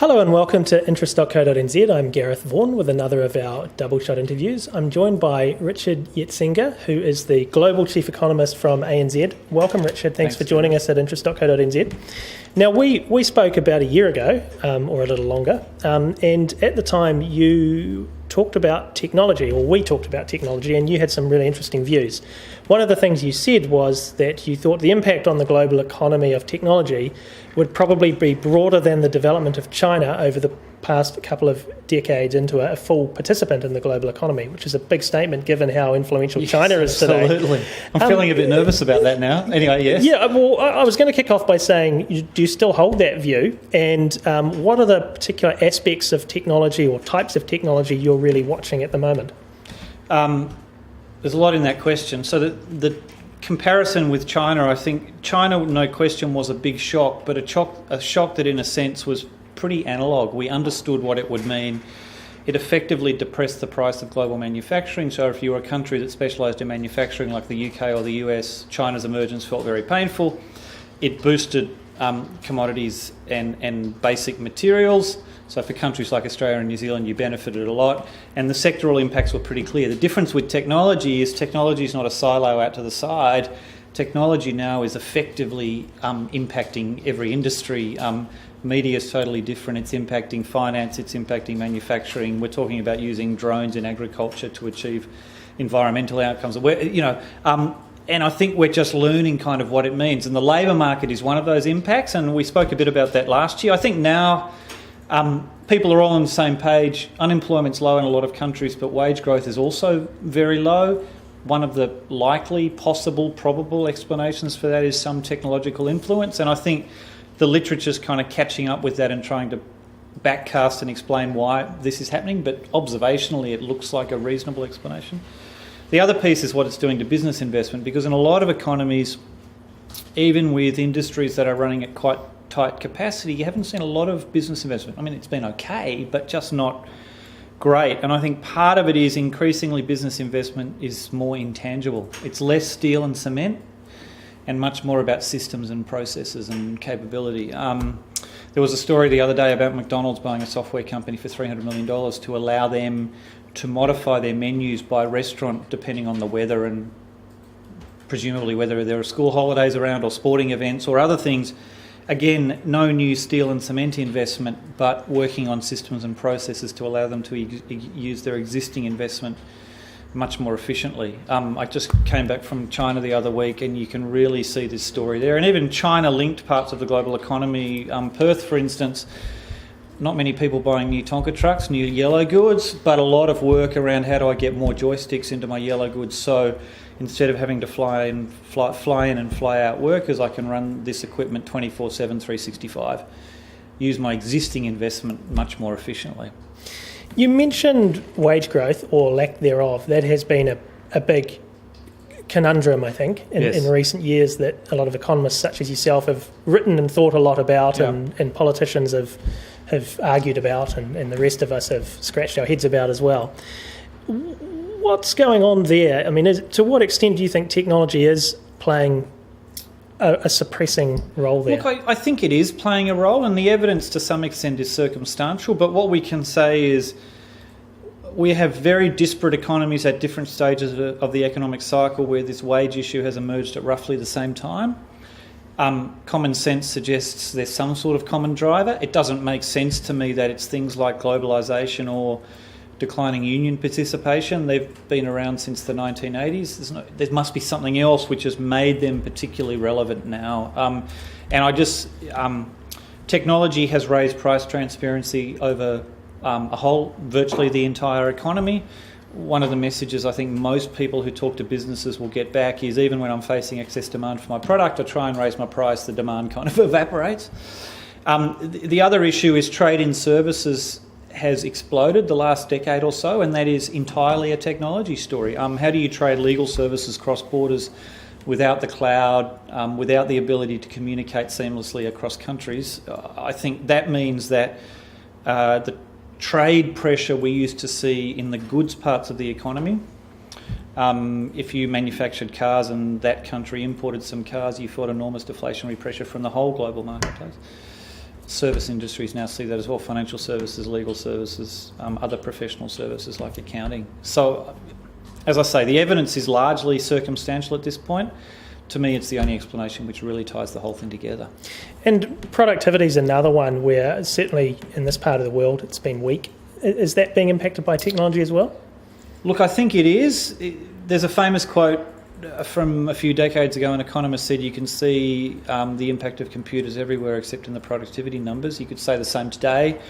Hello and welcome to interest.co.nz. I'm Gareth Vaughan with another of our double shot interviews. I'm joined by Richard Yetsenga, who is the Global Chief Economist from ANZ. Welcome, Richard. Thanks for joining us at interest.co.nz. Now, we spoke about a year ago, or a little longer, and at the time you talked about technology, or we talked about technology, and you had some really interesting views. One of the things you said was that you thought the impact on the global economy of technology would probably be broader than the development of China over the past couple of decades into a full participant in the global economy, which is a big statement given how influential China is today. Absolutely. I'm feeling a bit nervous about that now. Anyway, yes. Yeah, well, I was going to kick off by saying, do you still hold that view? And what are the particular aspects of technology or types of technology you're really watching at the moment? There's a lot in that question. So the comparison with China, I think China, no question, was a big shock, but a shock that in a sense was pretty analogue. We understood what it would mean. It effectively depressed the price of global manufacturing. So if you were a country that specialised in manufacturing like the UK or the US, China's emergence felt very painful. It boosted commodities and basic materials. So for countries like Australia and New Zealand, you benefited a lot. And the sectoral impacts were pretty clear. The difference with technology is not a silo out to the side. Technology now is effectively impacting every industry. Media is totally different. It's impacting finance, it's impacting manufacturing. We're talking about using drones in agriculture to achieve environmental outcomes. And I think we're just learning kind of what it means. And the labour market is one of those impacts, and we spoke a bit about that last year. I think now people are all on the same page. Unemployment's low in a lot of countries, but wage growth is also very low. One of the likely, possible, probable explanations for that is some technological influence, and I think the literature's kind of catching up with that and trying to backcast and explain why this is happening, but observationally it looks like a reasonable explanation. The other piece is what it's doing to business investment, because in a lot of economies, even with industries that are running at quite tight capacity, you haven't seen a lot of business investment. I mean, it's been okay, but just not great. And I think part of it is increasingly business investment is more intangible. It's less steel and cement and much more about systems and processes and capability. There was a story the other day about McDonald's buying a software company for $300 million to allow them to modify their menus by restaurant depending on the weather and presumably whether there are school holidays around or sporting events or other things. Again, no new steel and cement investment, but working on systems and processes to allow them to use their existing investment much more efficiently. I just came back from China the other week, and you can really see this story there. And even China-linked parts of the global economy, Perth, for instance, not many people buying new Tonka trucks, new yellow goods, but a lot of work around how do I get more joysticks into my yellow goods. So instead of having to fly in and fly out workers, I can run this equipment 24/7, 365, use my existing investment much more efficiently. You mentioned wage growth, or lack thereof. That has been a big conundrum, I think, in recent years, that a lot of economists such as yourself have written and thought a lot about, and politicians have argued about, and the rest of us have scratched our heads about as well. What's going on there? I mean, to what extent do you think technology is playing a suppressing role there? Look, I think it is playing a role, and the evidence to some extent is circumstantial, but what we can say is we have very disparate economies at different stages of the economic cycle where this wage issue has emerged at roughly the same time. Common sense suggests there's some sort of common driver. It doesn't make sense to me that it's things like globalisation or declining union participation. They've been around since the 1980s. There must be something else which has made them particularly relevant now. Technology has raised price transparency over virtually the entire economy. One of the messages I think most people who talk to businesses will get back is, even when I'm facing excess demand for my product, I try and raise my price, the demand kind of evaporates. The other issue is trade in services has exploded the last decade or so, and that is entirely a technology story. How do you trade legal services cross borders without the cloud, without the ability to communicate seamlessly across countries? I think that means that the trade pressure we used to see in the goods parts of the economy, if you manufactured cars and that country imported some cars, you felt enormous deflationary pressure from the whole global marketplace. service industries now see that as well: financial services, legal services, other professional services like accounting. So, as I say, the evidence is largely circumstantial at this point. To me, it's the only explanation which really ties the whole thing together. And productivity is another one where, certainly in this part of the world, it's been weak. Is that being impacted by technology as well? Look, I think it is. There's a famous quote from a few decades ago. An economist said you can see the impact of computers everywhere except in the productivity numbers. You could say the same today.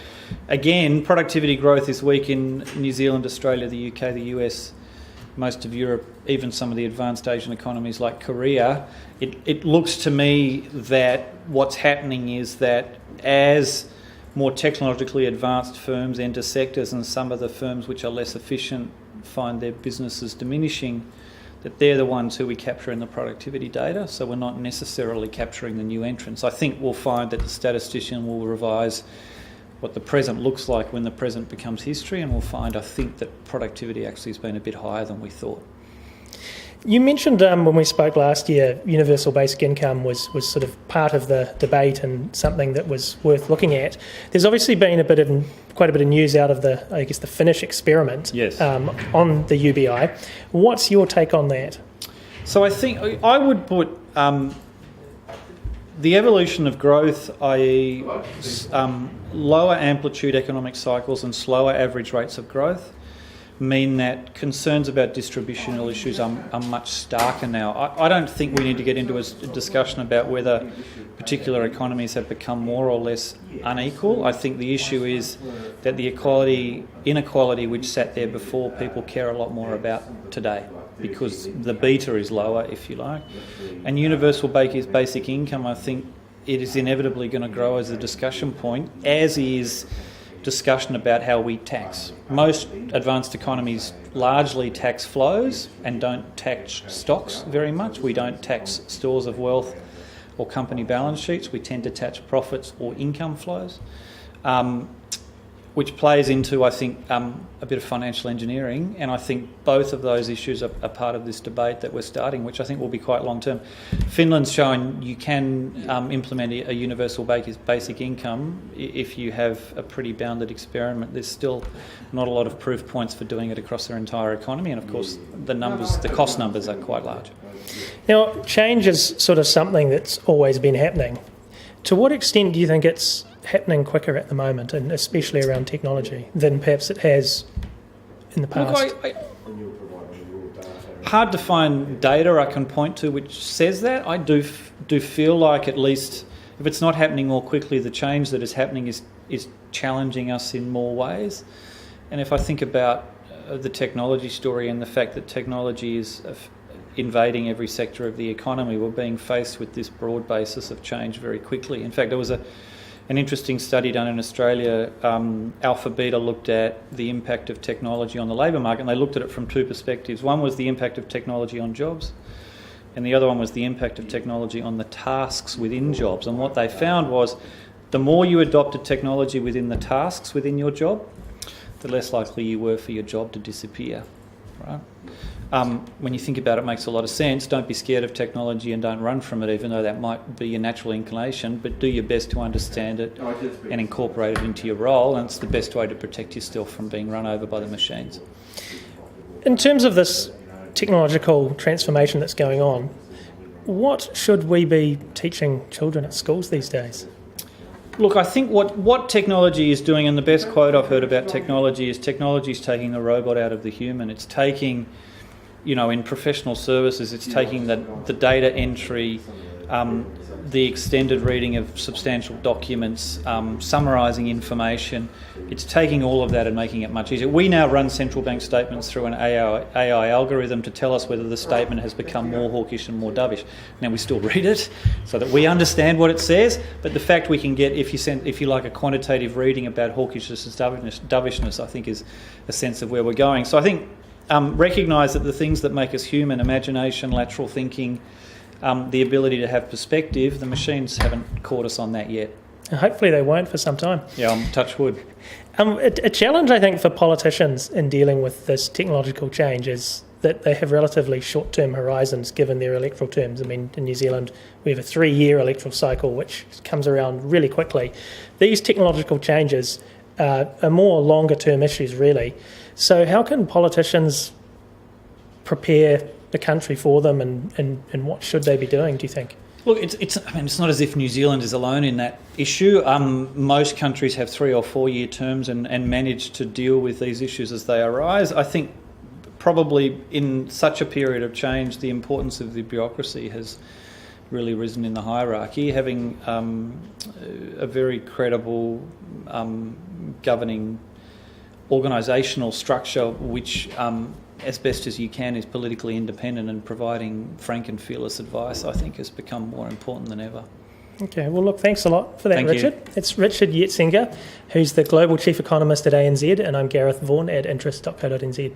Again, productivity growth is weak in New Zealand, Australia, the UK, the US, most of Europe, even some of the advanced Asian economies like Korea. It looks to me that what's happening is that as more technologically advanced firms enter sectors and some of the firms which are less efficient find their businesses diminishing, that they're the ones who we capture in the productivity data. So we're not necessarily capturing the new entrants. I think we'll find that the statistician will revise what the present looks like when the present becomes history, and we'll find, I think, that productivity actually has been a bit higher than we thought. You mentioned when we spoke last year, universal basic income was sort of part of the debate and something that was worth looking at. There's obviously been quite a bit of news out of the Finnish experiment. Yes. On the UBI. What's your take on that? So I think I would put the evolution of growth, i.e. lower amplitude economic cycles and slower average rates of growth, mean that concerns about distributional issues are much starker now. I don't think we need to get into a discussion about whether particular economies have become more or less unequal. I think the issue is that the inequality which sat there before, people care a lot more about today, because the beta is lower, if you like. And universal basic income, I think it is inevitably going to grow as a discussion point, as is discussion about how we tax. Most advanced economies largely tax flows and don't tax stocks very much. We don't tax stores of wealth or company balance sheets. We tend to tax profits or income flows, which plays into, I think, a bit of financial engineering. And I think both of those issues are part of this debate that we're starting, which I think will be quite long-term. Finland's shown you can implement a universal basic income if you have a pretty bounded experiment. There's still not a lot of proof points for doing it across their entire economy. And, of course, the cost numbers are quite large. Now, change is sort of something that's always been happening. To what extent do you think it's happening quicker at the moment, and especially around technology, than perhaps it has in the past? Look, hard to find data I can point to which says that. I do feel like, at least if it's not happening more quickly, the change that is happening is challenging us in more ways. And if I think about the technology story and the fact that technology is invading every sector of the economy, we're being faced with this broad basis of change very quickly. In fact, there was an interesting study done in Australia. Alpha Beta looked at the impact of technology on the labour market, and they looked at it from two perspectives. One was the impact of technology on jobs, and the other one was the impact of technology on the tasks within jobs. And what they found was the more you adopted technology within the tasks within your job, the less likely you were for your job to disappear. Right? When you think about it, it makes a lot of sense. Don't be scared of technology and don't run from it, even though that might be your natural inclination, but do your best to understand it and incorporate it into your role, and it's the best way to protect yourself from being run over by the machines. In terms of this technological transformation that's going on, what should we be teaching children at schools these days? Look, I think what technology is doing, and the best quote I've heard about technology is taking the robot out of the human. It's taking, in professional services, it's taking the data entry, the extended reading of substantial documents, summarising information. It's taking all of that and making it much easier. We now run central bank statements through an AI algorithm to tell us whether the statement has become more hawkish and more dovish. Now, we still read it so that we understand what it says, but the fact we can get, if you like, a quantitative reading about hawkishness and dovishness, I think is a sense of where we're going. So I think recognise that the things that make us human, imagination, lateral thinking, the ability to have perspective, the machines haven't caught us on that yet. Hopefully they won't for some time. Yeah, touch wood. A challenge, I think, for politicians in dealing with this technological change is that they have relatively short-term horizons given their electoral terms. I mean, in New Zealand, we have a 3-year electoral cycle, which comes around really quickly. These technological changes are more longer-term issues, really. So how can politicians prepare the country for them, and what should they be doing, do you think? Look, it's not as if New Zealand is alone in that issue. Most countries have 3 or 4 year terms and manage to deal with these issues as they arise. I think probably in such a period of change, the importance of the bureaucracy has really risen in the hierarchy. Having a very credible governing organisational structure which, as best as you can, is politically independent and providing frank and fearless advice, I think has become more important than ever. Okay, well, look, thanks a lot for that, Thank Richard. you. It's Richard Yetsenga, who's the Global Chief Economist at ANZ, and I'm Gareth Vaughan at interest.co.nz.